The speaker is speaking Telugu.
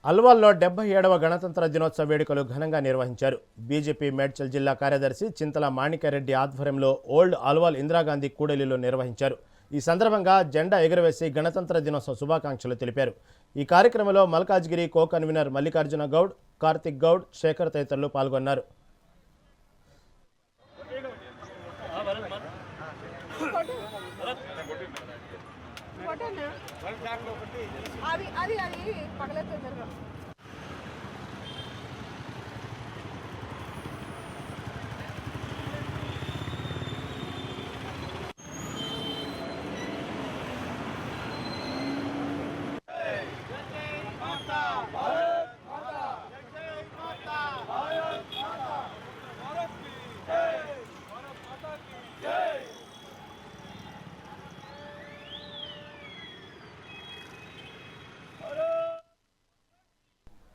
అల్వాల్లో 77వ గణతంత్ర దినోత్సవ వేడుకలు ఘనంగా నిర్వహించారు. బీజేపీ మేడ్చల్ జిల్లా కార్యదర్శి చింతల మాణిక్యరెడ్డి ఆధ్వర్యంలో ఓల్డ్ అల్వాల్ ఇందిరాగాంధీ కూడలిలో నిర్వహించారు. ఈ సందర్భంగా జెండా ఎగురవేసి గణతంత్ర దినోత్సవ శుభాకాంక్షలు తెలిపారు. ఈ కార్యక్రమంలో మల్కాజ్గిరి కో కన్వీనర్ మల్లికార్జున గౌడ్, కార్తిక్ గౌడ్, శేఖర్ తదితరులు పాల్గొన్నారు. అది పగలే